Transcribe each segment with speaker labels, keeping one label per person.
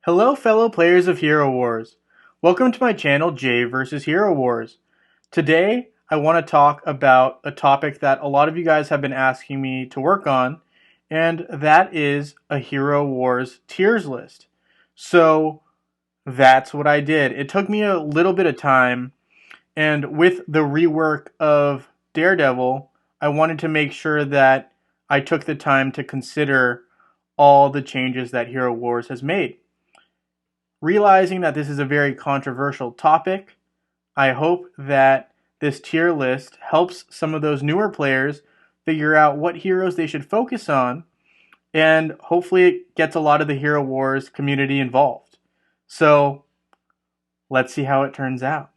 Speaker 1: Hello fellow players of Hero Wars. Welcome to my channel J vs Hero Wars. Today I want to talk about a topic that a lot of you guys have been asking me to work on, and that is a Hero Wars tiers list. So that's what I did. It took me a little bit of time, and with the rework of Daredevil, I wanted to make sure that I took the time to consider all the changes that Hero Wars has made. Realizing that this is a very controversial topic, I hope that this tier list helps some of those newer players figure out what heroes they should focus on, and hopefully it gets a lot of the Hero Wars community involved. So let's see how it turns out.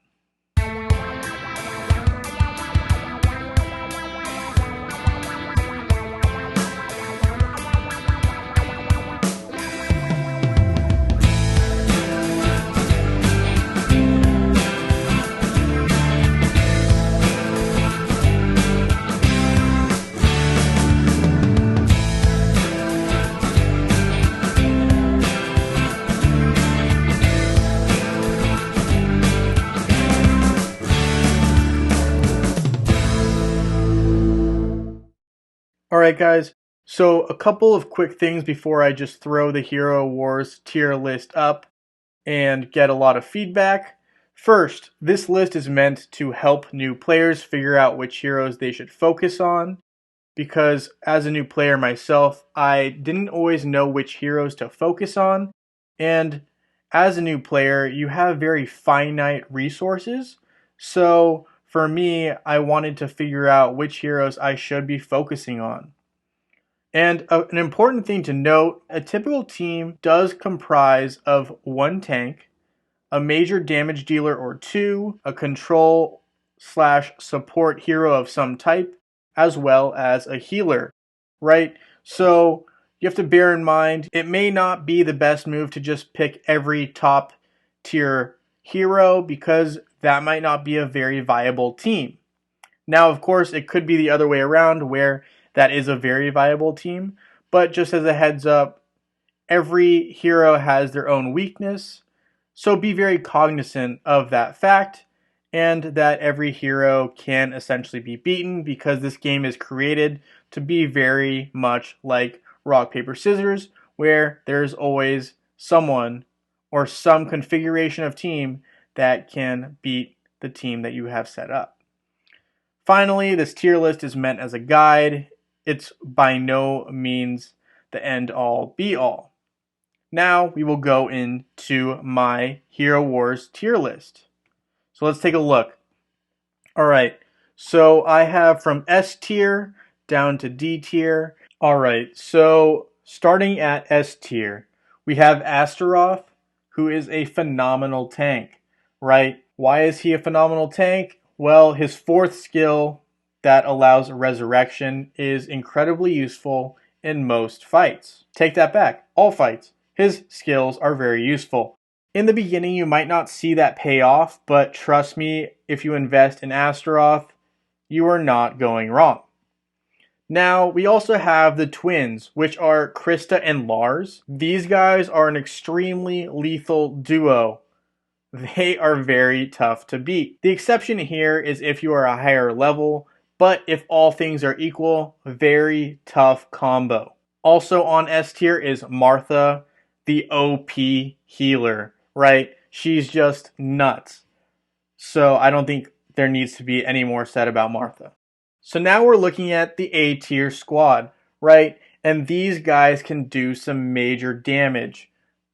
Speaker 1: Alright guys, so a couple of quick things before I just throw the Hero Wars tier list up and get a lot of feedback. First, this list is meant to help new players figure out which heroes they should focus on, because as a new player myself, I didn't always know which heroes to focus on, and as a new player, you have very finite resources, so for me, I wanted to figure out which heroes I should be focusing on. And an important thing to note, a typical team does comprise of one tank, a major damage dealer or two, a control/support hero of some type, as well as a healer, right? So you have to bear in mind, it may not be the best move to just pick every top tier hero, because that might not be a very viable team. Now, of course, it could be the other way around, where that is a very viable team, but just as a heads up, every hero has their own weakness, so be very cognizant of that fact, and that every hero can essentially be beaten, because this game is created to be very much like rock, paper, scissors, where there's always someone or some configuration of team that can beat the team that you have set up. Finally, this tier list is meant as a guide. It's by no means the end-all, be-all. Now we will go into my Hero Wars tier list. So let's take a look. Alright, so I have from S tier down to D tier. Alright, so starting at S tier, we have Astaroth, who is a phenomenal tank, right? Why is he a phenomenal tank? Well, his fourth skill that allows resurrection is incredibly useful in most fights. Take that back, all fights. His skills are very useful. In the beginning, you might not see that pay off, but trust me, if you invest in Astaroth, you are not going wrong. Now, we also have the twins, which are Krista and Lars. These guys are an extremely lethal duo. They are very tough to beat. The exception here is if you are a higher level, but if all things are equal, very tough combo. Also on S tier is Martha, the OP healer, right? She's just nuts. So I don't think there needs to be any more said about Martha. So now we're looking at the A tier squad, right? And these guys can do some major damage.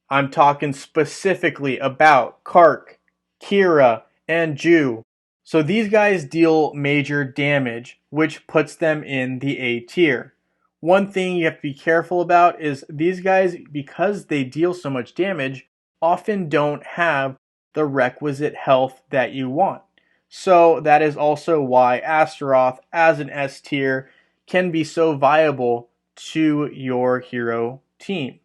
Speaker 1: I'm talking specifically about Kark, Kira, and Ju. So these guys deal major damage, which puts them in the A tier. One thing you have to be careful about is these guys, because they deal so much damage, often don't have the requisite health that you want. So that is also why Astaroth as an S tier can be so viable to your hero team.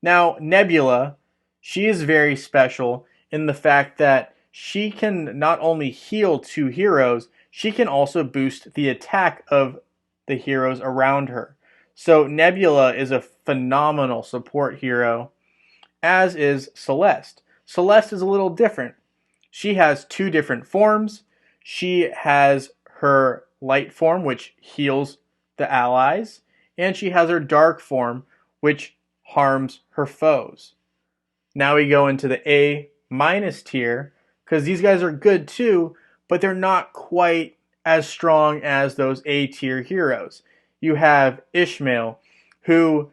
Speaker 1: Now, Nebula, she is very special in the fact that she can not only heal two heroes, she can also boost the attack of the heroes around her. So Nebula is a phenomenal support hero, as is Celeste. Celeste is a little different. She has two different forms. She has her light form, which heals the allies, and she has her dark form, which harms her foes. Now we go into the A minus tier, because these guys are good too, but they're not quite as strong as those A tier heroes. You have Ishmael, who,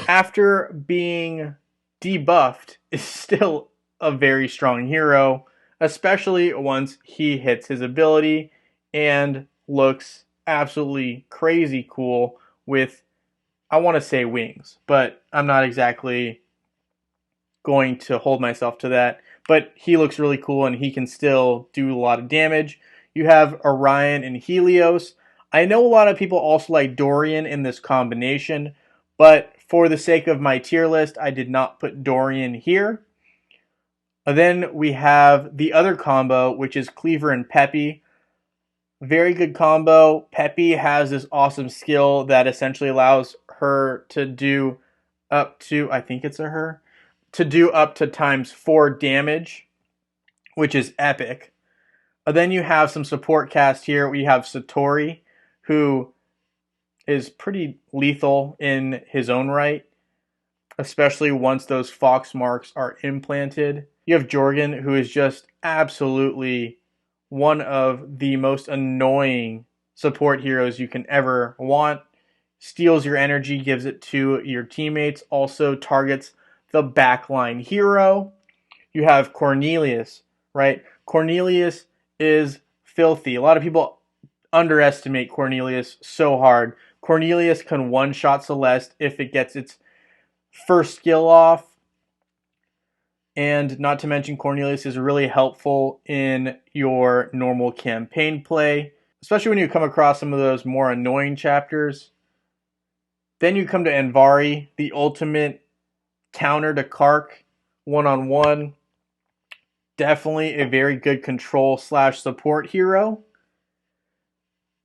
Speaker 1: after being debuffed, is still a very strong hero, especially once he hits his ability and looks absolutely crazy cool with, I want to say, wings, but I'm not exactly going to hold myself to that. But he looks really cool and he can still do a lot of damage. You have Orion and Helios. I know a lot of people also like Dorian in this combination, but for the sake of my tier list, I did not put Dorian here. And then we have the other combo, which is Cleaver and Peppy. Very good combo. Peppy has this awesome skill that essentially allows her to do up to, I think it's a her, to do up to ×4 damage, which is epic. And then you have some support cast here. We have Satori, who is pretty lethal in his own right, especially once those fox marks are implanted. You have Jorgen, who is just absolutely one of the most annoying support heroes you can ever want. Steals your energy, gives it to your teammates, also targets the backline hero. You have Cornelius, right? Cornelius is filthy. A lot of people underestimate Cornelius so hard. Cornelius can one-shot Celeste if it gets its first skill off. And not to mention, Cornelius is really helpful in your normal campaign play, especially when you come across some of those more annoying chapters. Then you come to Anvari, the ultimate counter to Kark, one-on-one. Definitely a very good control / support hero.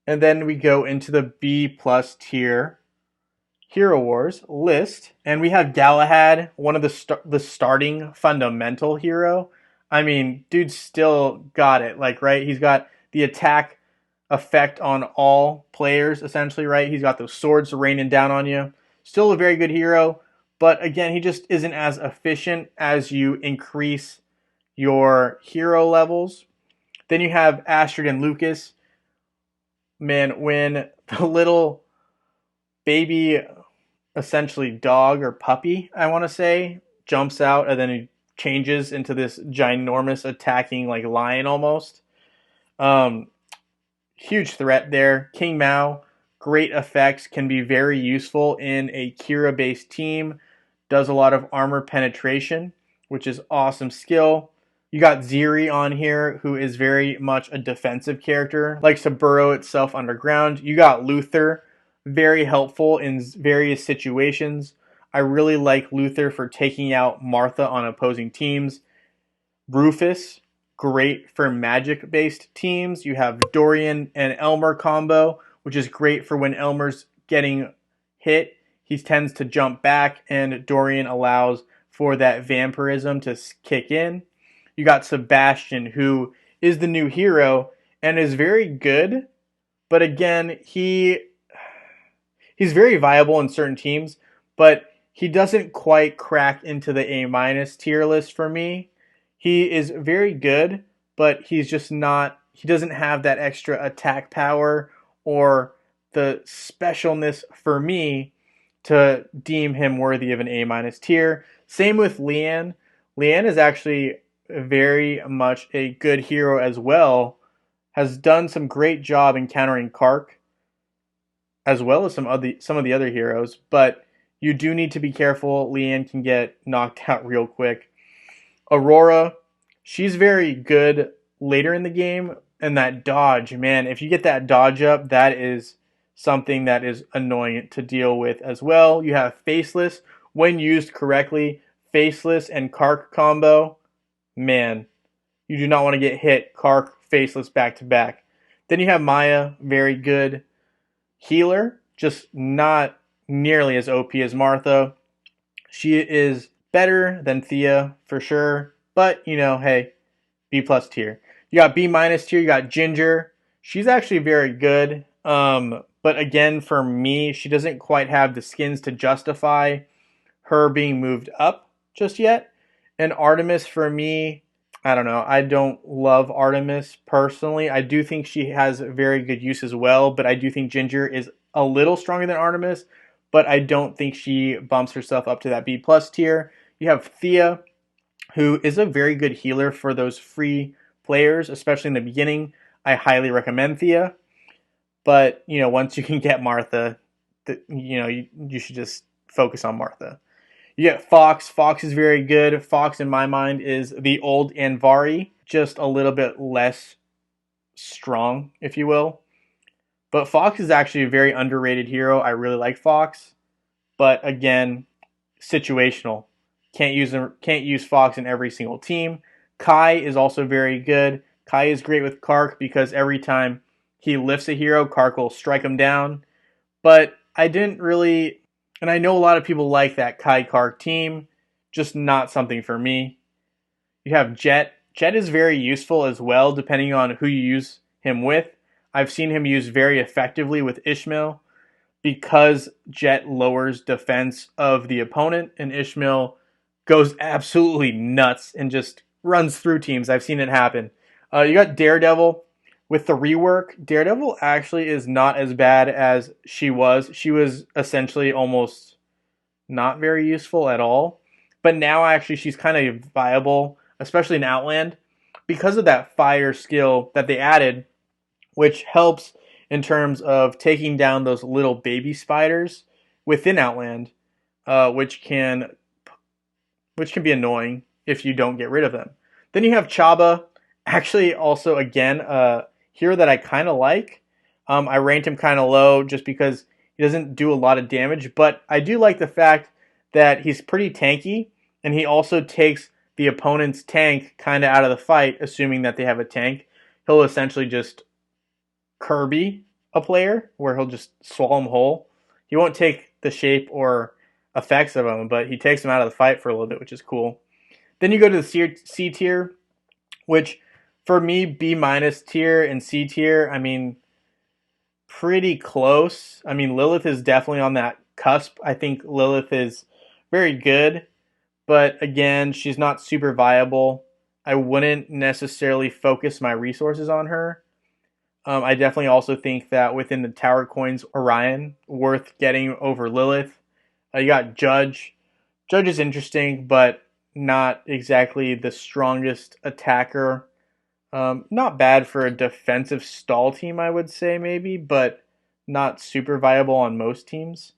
Speaker 1: And then we go into the B plus tier Hero Wars list, and we have Galahad, one of the starting fundamental hero. I mean, dude still got it, like, right? He's got the attack effect on all players, essentially, right? He's got those swords raining down on you. Still a very good hero, but again, he just isn't as efficient as you increase your hero levels. Then you have Astrid and Lucas. Man, when the little baby, essentially dog or puppy, I want to say, jumps out and then he changes into this ginormous attacking like lion almost. Huge threat there. King Mao, great effects, can be very useful in a Kira based team. Does a lot of armor penetration, which is awesome skill. You got Ziri on here, who is very much a defensive character, likes to burrow itself underground. You got Luther, very helpful in various situations. I really like Luther for taking out Martha on opposing teams. Rufus, great for magic-based teams. You have Dorian and Elmer combo, which is great for when Elmer's getting hit. He tends to jump back, and Dorian allows for that vampirism to kick in. You got Sebastian, who is the new hero and is very good, but again, he's very viable in certain teams, but he doesn't quite crack into the A- tier list for me. He is very good, but he's just not, he doesn't have that extra attack power or the specialness for me to deem him worthy of an A- tier. Same with Leanne. Leanne is actually very much a good hero as well. Has done some great job in countering Kark, as well as some of the other heroes, but you do need to be careful. Leanne can get knocked out real quick. Aurora, she's very good later in the game, and that dodge, man, if you get that dodge up, that is something that is annoying to deal with as well. You have Faceless. When used correctly, Faceless and Kark combo, man, you do not want to get hit Kark, Faceless back to back. Then you have Maya, very good healer, just not nearly as OP as Martha. She is better than Thea for sure. But, hey, B plus tier. You got B minus tier, you got Ginger. She's actually very good. But again, for me, she doesn't quite have the skins to justify her being moved up just yet. And Artemis, for me, I don't know. I don't love Artemis personally. I do think she has very good use as well, but I do think Ginger is a little stronger than Artemis, but I don't think she bumps herself up to that B plus tier. You have Thea, who is a very good healer for those free players, especially in the beginning. I highly recommend Thea. But, once you can get Martha, you should just focus on Martha. You get Fox. Fox is very good. Fox, in my mind, is the old Anvari, just a little bit less strong, if you will. But Fox is actually a very underrated hero. I really like Fox. But again, situational. Can't use Fox in every single team. Kai is also very good. Kai is great with Kark because every time he lifts a hero, Kark will strike him down. But I didn't really, and I know a lot of people like that Kai Kark team, just not something for me. You have Jet. Jet is very useful as well, depending on who you use him with. I've seen him used very effectively with Ishmael because Jet lowers defense of the opponent, and Ishmael goes absolutely nuts and just runs through teams. I've seen it happen. You got Daredevil. With the rework, Daredevil actually is not as bad as she was. She was essentially almost not very useful at all. But now actually she's kind of viable, especially in Outland, because of that fire skill that they added, which helps in terms of taking down those little baby spiders within Outland, which can be annoying if you don't get rid of them. Then you have Chaba, actually also again hero that I kind of like. I ranked him kind of low just because he doesn't do a lot of damage, but I do like the fact that he's pretty tanky, and he also takes the opponent's tank kind of out of the fight, assuming that they have a tank. He'll essentially just Kirby a player, where he'll just swallow him whole. He won't take the shape or effects of him, but he takes him out of the fight for a little bit, which is cool. Then you go to the C tier, which for me, B minus tier and C tier, pretty close. Lilith is definitely on that cusp. I think Lilith is very good, but again, she's not super viable. I wouldn't necessarily focus my resources on her. I definitely also think that within the Tower Coins, Orion, worth getting over Lilith. You got Judge. Judge is interesting, but not exactly the strongest attacker. Not bad for a defensive stall team, I would say, maybe, but not super viable on most teams.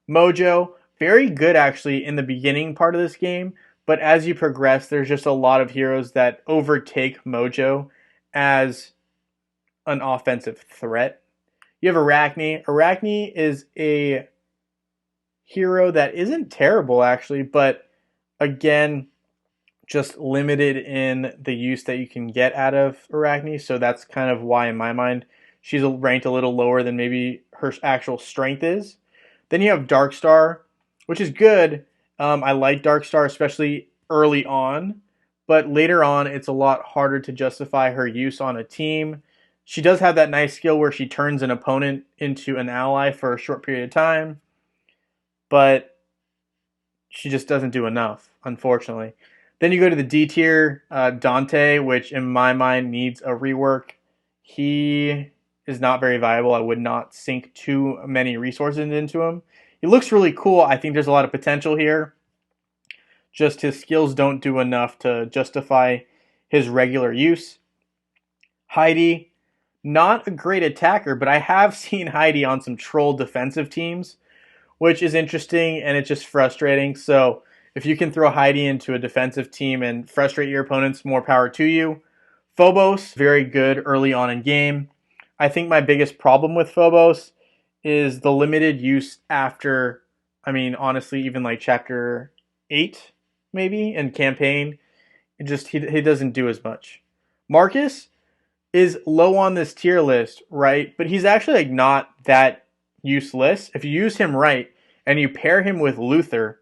Speaker 1: Mojo, very good actually in the beginning part of this game, but as you progress, there's just a lot of heroes that overtake Mojo as an offensive threat. You have Arachne. Arachne is a hero that isn't terrible, actually, but again, just limited in the use that you can get out of Arachne, so that's kind of why, in my mind, she's ranked a little lower than maybe her actual strength is. Then you have Darkstar, which is good. I like Darkstar, especially early on, but later on, it's a lot harder to justify her use on a team. She does have that nice skill where she turns an opponent into an ally for a short period of time, but she just doesn't do enough, unfortunately. Then you go to the D tier, Dante, which in my mind needs a rework. He is not very viable. I would not sink too many resources into him. He looks really cool. I think there's a lot of potential here. Just his skills don't do enough to justify his regular use. Heidi, not a great attacker, but I have seen Heidi on some troll defensive teams, which is interesting, and it's just frustrating. So if you can throw Heidi into a defensive team and frustrate your opponents, more power to you. Phobos, very good early on in game. I think my biggest problem with Phobos is the limited use after, honestly, even like chapter 8, maybe, in campaign. He doesn't do as much. Marcus is low on this tier list, right? But he's actually not that useless. If you use him right and you pair him with Luther,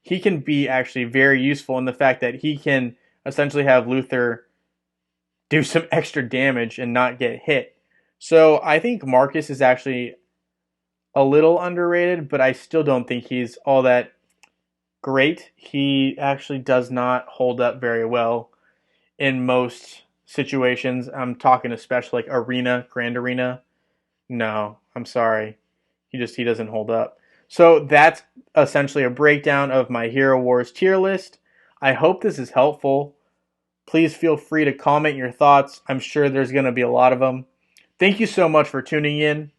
Speaker 1: he can be actually very useful in the fact that he can essentially have Luther do some extra damage and not get hit. So I think Marcus is actually a little underrated, but I still don't think he's all that great. He actually does not hold up very well in most situations. I'm talking especially like arena, grand arena. No, I'm sorry. He doesn't hold up. So that's essentially a breakdown of my Hero Wars tier list. I hope this is helpful. Please feel free to comment your thoughts. I'm sure there's going to be a lot of them. Thank you so much for tuning in.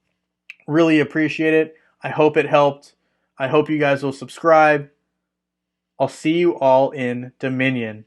Speaker 1: Really appreciate it. I hope it helped. I hope you guys will subscribe. I'll see you all in Dominion.